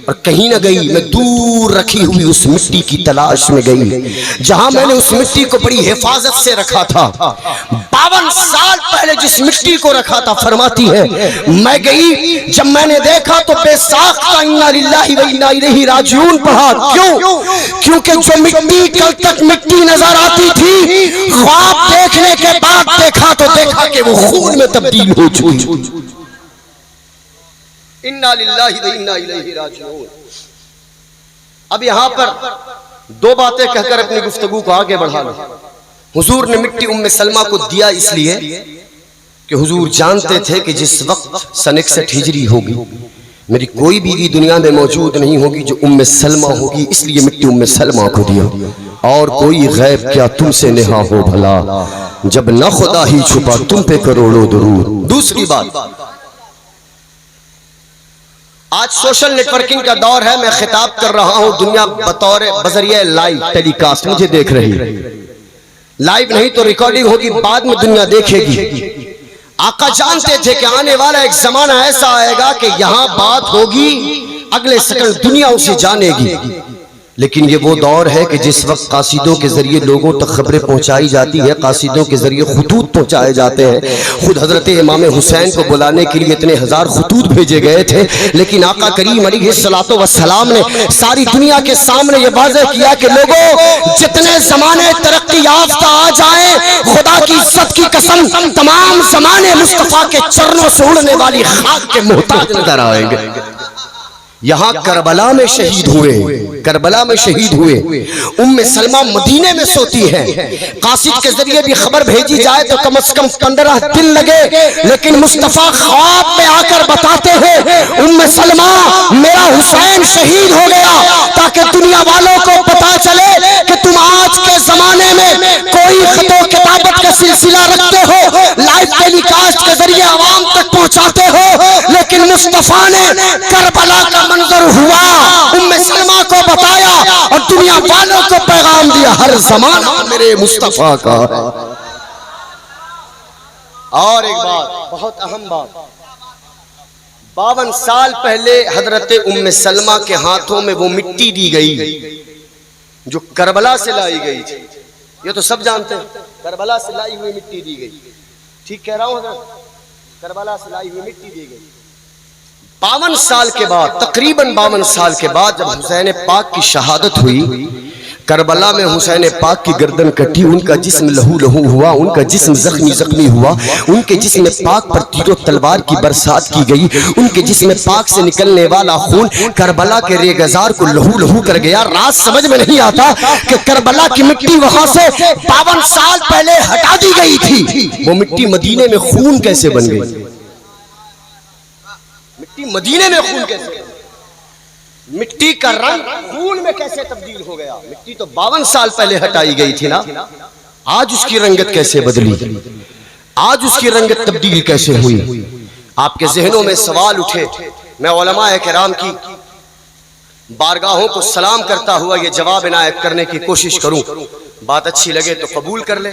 اور کہیں نہ گئی، میں دور رکھی ہوئی اس مٹی کی تلاش میں گئی جہاں میں نے اس مٹی کو بڑی حفاظت سے رکھا تھا۔ 52 سال پہلے جس مٹی کو رکھا تھا، فرماتی ہے میں گئی، جب میں نے دیکھا تو بے ساختہ انا للہ و انا الیہ راجعون پڑھا۔ کیونکہ جو مٹی کل تک مٹی نظر آتی تھی، خواب دیکھنے کے بعد دیکھا تو دیکھا کہ وہ خون میں تبدیل ہو چکی۔ انا للہ و انا الیہ راجعون۔ اب یہاں پر 2 باتیں کہہ کر اپنی گفتگو کو آگے بڑھا لوں۔ حضور نے مٹی ام سلمہ کو دیا اس لیے کہ حضور جانتے تھے کہ جس وقت سن 61 ہجری ہوگی میری کوئی بیوی دنیا میں موجود نہیں ہوگی جو ام سلمہ ہوگی، اس لیے مٹی ام سلمہ کو دیا۔ اور کوئی غیب کیا تم سے نہا ہو بھلا، جب نہ خدا ہی چھپا تم پہ کروڑوں درود۔ دوسری بات، آج سوشل نیٹ ورکنگ کا دور ہے، میں خطاب کر رہا ہوں دنیا بطور بذریعہ لائیو ٹیلی کاسٹ مجھے دیکھ رہی ہے، لائیو نہیں تو ریکارڈنگ ہوگی، بعد میں دنیا دیکھے گی۔ آقا جانتے تھے کہ آنے والا ایک زمانہ ایسا آئے گا کہ یہاں بات ہوگی، اگلے سیکنڈ دنیا اسے جانے گی، لیکن یہ وہ دور ہے کہ جس وقت قاصدوں کے ذریعے لوگوں تک خبریں پہنچائی جاتی ہے، قاصدوں کے ذریعے خطوط پہنچائے جاتے ہیں۔ خود حضرت امام حسین کو بلانے کے لیے اتنے ہزار خطوط بھیجے گئے تھے، لیکن آقا کریم علیہ السلام نے ساری دنیا کے سامنے یہ واضح کیا کہ لوگوں، جتنے زمانے ترقی یافتہ آ جائیں، خدا کی عزت کی قسم تمام زمانے مصطفیٰ کے چرنوں سے اڑنے والی خاک کے محتاج نظر آئیں گے۔ یہاں کربلا میں شہید ہوئے، کربلا میں شہید ہوئے۔ ام سلمہ مدینے میں سوتی ہے، قاصد کے ذریعے بھی خبر بھیجی جائے تو کم از کم 15 دن لگے، لیکن مصطفیٰ خواب میں آ کر بتاتے ہیں ام سلمہ میرا حسین شہید ہو گیا، تاکہ دنیا والوں کو پتا چلے کہ تم آج کے زمانے میں کوئی خط و کتابت کا سلسلہ رکھتے ہو، لائیو ٹیلی کاسٹ کے ذریعے عوام تک پہنچاتے ہو، لیکن مصطفیٰ نے کربلا کا منظر ہوا ام سلمہ کو بتایا اور دنیا والوں کو پیغام دیا، ہر زمانہ میرے مصطفیٰ کا ہے۔ اور ایک بات، بہت اہم بات، 52 سال پہلے حضرت ام سلمہ کے ہاتھوں میں وہ مٹی دی گئی جو کربلا سے لائی گئی تھی۔ یہ تو سب جانتے ہیں، کربلا سے لائی ہوئی مٹی دی گئی۔ ٹھیک کہہ رہا ہوں حضرت؟ کربلا سے لائی ہوئی مٹی دی گئی۔ 52 سال کے بعد، تقریباً 52 سال کے بعد جب حسین پاک کی شہادت ہوئی، کربلا میں حسین پاک کی گردن کٹی، ان کا جسم لہو لہو ہوا، ان کا جسم زخمی ہوا، ان کے جسم پاک پر تیر و تلوار کی برسات کی گئی، ان کے جسم پاک سے نکلنے والا خون کربلا کے ریگزار کو لہو لہو کر گیا۔ راز سمجھ میں نہیں آتا کہ کربلا کی مٹی وہاں سے 52 سال پہلے ہٹا دی گئی تھی، وہ مٹی مدینے میں خون کیسے بن گئی؟ مٹی مدینے میں خون کیسے؟ مٹی کا رنگ خون میں کیسے تبدیل ہو گیا؟ مٹی تو 52 سال پہلے ہٹائی گئی تھی نا، آج اس کی رنگت کیسے بدلی؟ آج اس کی رنگت تبدیل کیسے ہوئی؟ آپ کے ذہنوں میں سوال اٹھے، میں علماء کرام کی بارگاہوں کو سلام کرتا ہوا یہ جواب عنایت کرنے کی کوشش کروں، بات اچھی لگے تو قبول کر لے،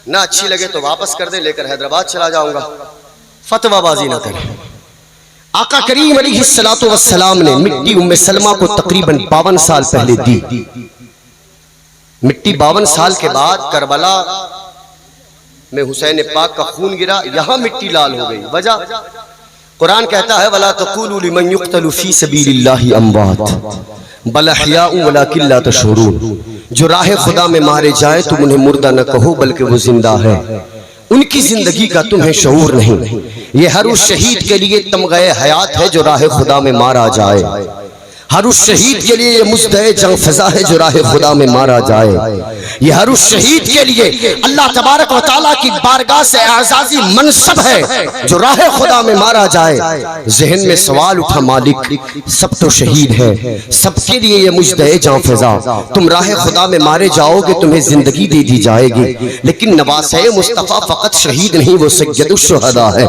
نہ اچھی لگے تو واپس کر دے، لے کر حیدرآباد چلا جاؤں گا، فتویٰ بازی نہ کریں۔ آقا کریم علیہ السلام نے مٹی ام سلمہ کو تقریباً 52 سال پہلے دی۔ مٹی 52 سال کے بعد کربلا میں حسین پاک کا خون گرا، یہاں مٹی لال ہو گئی۔ وجہ قرآن کہتا ہے وَلَا تَقُولُوا لِمَنْ يُقْتَلُ فِي سَبِيلِ اللَّهِ أَمْوَاتٌ بَلْ أَحْيَاءٌ وَلَكِنْ لَا تَشْعُرُونَ، جو راہ خدا میں مارے جائیں تم انہیں مردہ نہ کہو بلکہ وہ زندہ ہے، ان کی زندگی کا تمہیں شعور نہیں۔ یہ ہر اس شہید کے لیے تمغہ حیات ہے جو راہ خدا میں مارا جائے، ہر اس شہید کے لیے یہ مزدہ جنگ فضا ہے جو راہ خدا میں مارا جائے، یہ ہر اس شہید کے لیے اللہ تبارک و تعالیٰ کی بارگاہ سے اعزازی منصب ہے جو راہ خدا میں مارا جائے۔ ذہن میں سوال اٹھا مالک، سب تو شہید ہے، سب کے لیے یہ مزدہ جنگ فضا، تم راہ خدا میں مارے جاؤ گے تمہیں زندگی دے دی جائے گی، لیکن نواسہ مصطفیٰ فقط شہید نہیں وہ سید الشہداء ہے،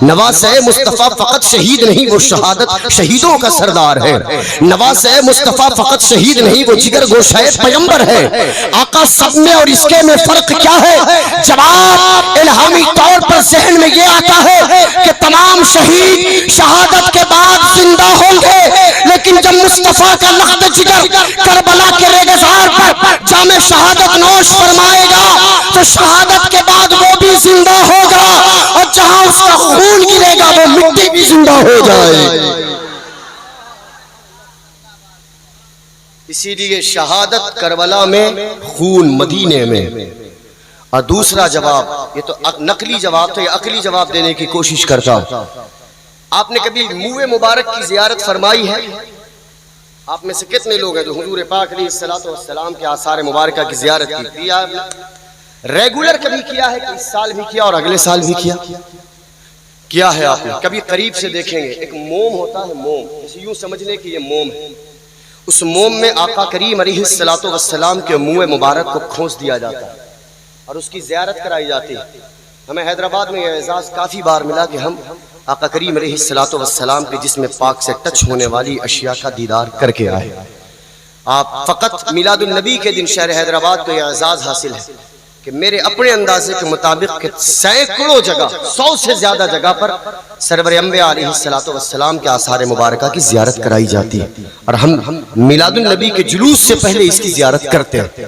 نواسہ مصطفیٰ فقط شہید نہیں وہ شہادت شہیدوں کا سردار ہے، نواسہ مصطفیٰ فقط شہید نہیں وہ جگر گوشہ پیغمبر ہے۔ آقا سب میں اور اس کے میں فرق کیا ہے؟ جواب الہامی طور پر ذہن میں یہ آتا ہے کہ تمام شہید شہادت کے بعد زندہ ہوں گے، لیکن جب مصطفیٰ کا لخت جگر کربلا کے ریگزار پر جام شہادت نوش فرمائے گا تو شہادت کے بعد وہ بھی زندہ ہوگا، اور جہاں اس کا خون گرے گا وہ مٹی بھی زندہ ہو جائے۔ اسی لیے شہادت کربلا میں، خون مدینے میں۔ اور دوسرا جواب، یہ تو نقلی جواب تھا، یہ عقلی جواب دینے کی کوشش کرتا ہوں۔ آپ نے کبھی منہ مبارک کی زیارت فرمائی ہے؟ آپ میں سے کتنے لوگ ہیں جو حضور پاک علیہ السلام کے آثار مبارکہ کی زیارت کی ہے؟ ریگولر کبھی کیا ہے کہ اس سال بھی کیا اور اگلے سال بھی کیا ہے آپ نے؟ کبھی قریب سے دیکھیں گے، ایک موم ہوتا ہے، موم، اسے یوں سمجھ لیں کہ یہ موم ہے، اس موم میں آقا کریم علیہ السلام کے منہ مبارک کو کھونس دیا جاتا ہے اور اس کی زیارت کرائی جاتی ہے۔ ہمیں حیدرآباد میں یہ اعزاز کافی بار ملا کہ ہم آقا کریم علیہ السلام کے جسم پاک سے ٹچ ہونے والی اشیاء کا دیدار کر کے آئے۔ آپ فقط میلاد النبی کے دن شہر حیدرآباد کو یہ اعزاز حاصل ہے، کہ میرے اپنے اندازے کے مطابق کہ سینکڑوں جگہ 100 سے زیادہ جگہ پر سرور انبیاء علیہ السلام کے آثار مبارکہ کی زیارت کرائی جاتی ہے، اور ہم میلاد النبی کے جلوس سے پہلے اس کی زیارت کرتے ہیں۔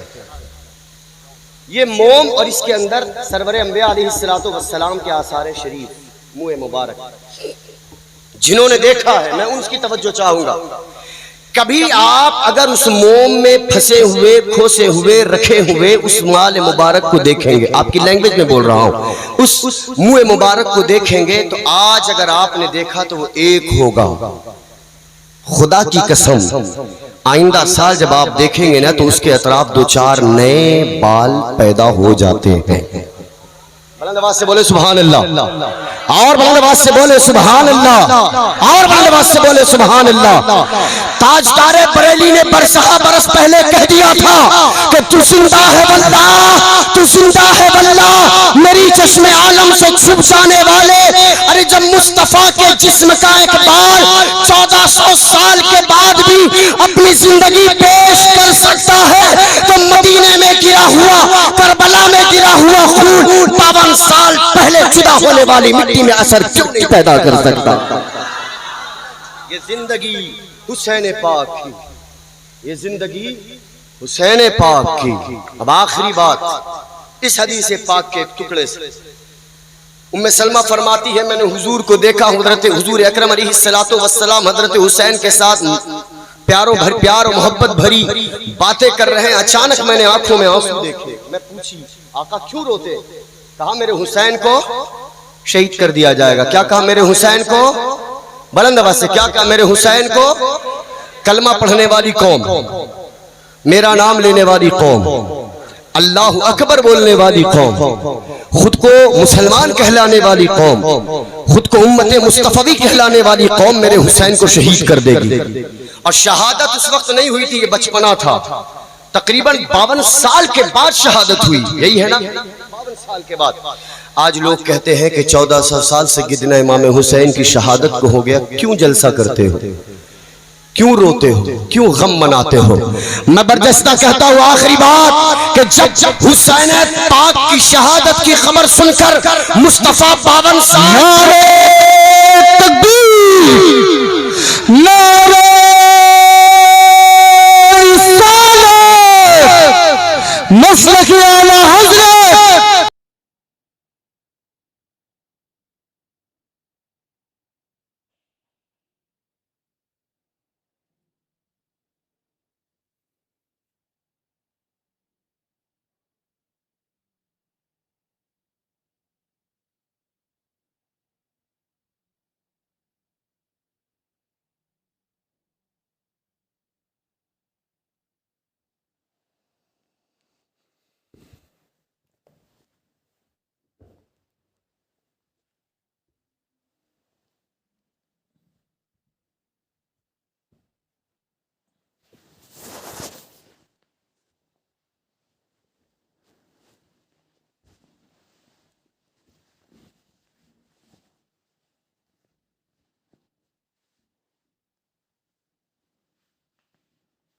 یہ موم اور اس کے اندر سرور انبیاء علیہ السلام کے آثار شریف منہ مبارک، جنہوں نے دیکھا ہے میں ان کی توجہ چاہوں گا۔ کبھی آپ اگر اس موم میں پھنسے ہوئے کھوسے ہوئے رکھے ہوئے اس مال مبارک کو دیکھیں گے، آپ کی لینگویج میں بول رہا ہوں، اس منہ مبارک کو دیکھیں گے تو آج اگر آپ نے دیکھا تو وہ ایک ہوگا۔ خدا کی قسم آئندہ سال جب آپ دیکھیں گے نا تو اس کے اطراف 2-4 نئے بال پیدا ہو جاتے ہیں۔ بلند آواز سے بولے سبحان اللہ، اور بلند آواز سے بولے سبحان اللہ، اور بلند آواز سے بولے سبحان اللہ۔ تاجدار بریلی نے برسہ برس پہلے کہہ دیا تھا کہ تو زندہ ہے واللہ، تو زندہ ہے واللہ، میری چشم عالم سے چھپ جانے والے۔ ارے جب مصطفیٰ کے جسم کا ایک بال 1400 سال کے بعد بھی اپنی زندگی پیش کر سکتا ہے تو مدینے میں گرا ہوا، کربلا میں گرا ہوا خون 52 سال پہلے جدا ہونے والی مٹی میں اثر کیوں نہیں پیدا کر سکتا؟ یہ زندگی حسین پاک کی، یہ زندگی حسین پاک کی۔ اب آخری بات اس حدیث پاک کے ایک ٹکڑے سے، ام سلمہ فرماتی ہے میں نے حضور کو دیکھا، حضرت حضور اکرم علیہ السلام حضرت حسین کے ساتھ پیار و محبت بھری باتیں کر رہے ہیں، اچانک میں نے آنکھوں میں آنسو دیکھے۔ میں پوچھی آقا کیوں روتے؟ کہا میرے حسین کو شہید کر دیا جائے گا۔ کیا کہا؟ میرے حسین کو، بلند آواز سے کیا کہا؟ میرے حسین کو کلمہ پڑھنے والی قوم، میرا نام لینے والی قوم، اللہ اکبر بولنے والی قوم، خود کو مسلمان کہلانے والی قوم، خود کو امت مصطفی کہلانے والی قوم میرے حسین کو شہید کر دے گی۔ اور شہادت اس وقت نہیں ہوئی تھی، یہ بچپنا تھا، تقریباً 52 سال کے بعد شہادت ہوئی، یہی ہے نا، 52 سال کے بعد۔ آج لوگ کہتے ہیں کہ 1400 سال سے گدنا امام حسین کی شہادت کو ہو گیا، کیوں جلسہ کرتے ہو، کیوں روتے ہو، کیوں غم مناتے ہو؟ میں برجستہ کہتا ہوں آخری بات کہ جب حسین پاک کی شہادت کی خبر سن کر مصطفیٰ 52 سال نعرہ تکبیر، نعرہ رسالت، مسلک اعلی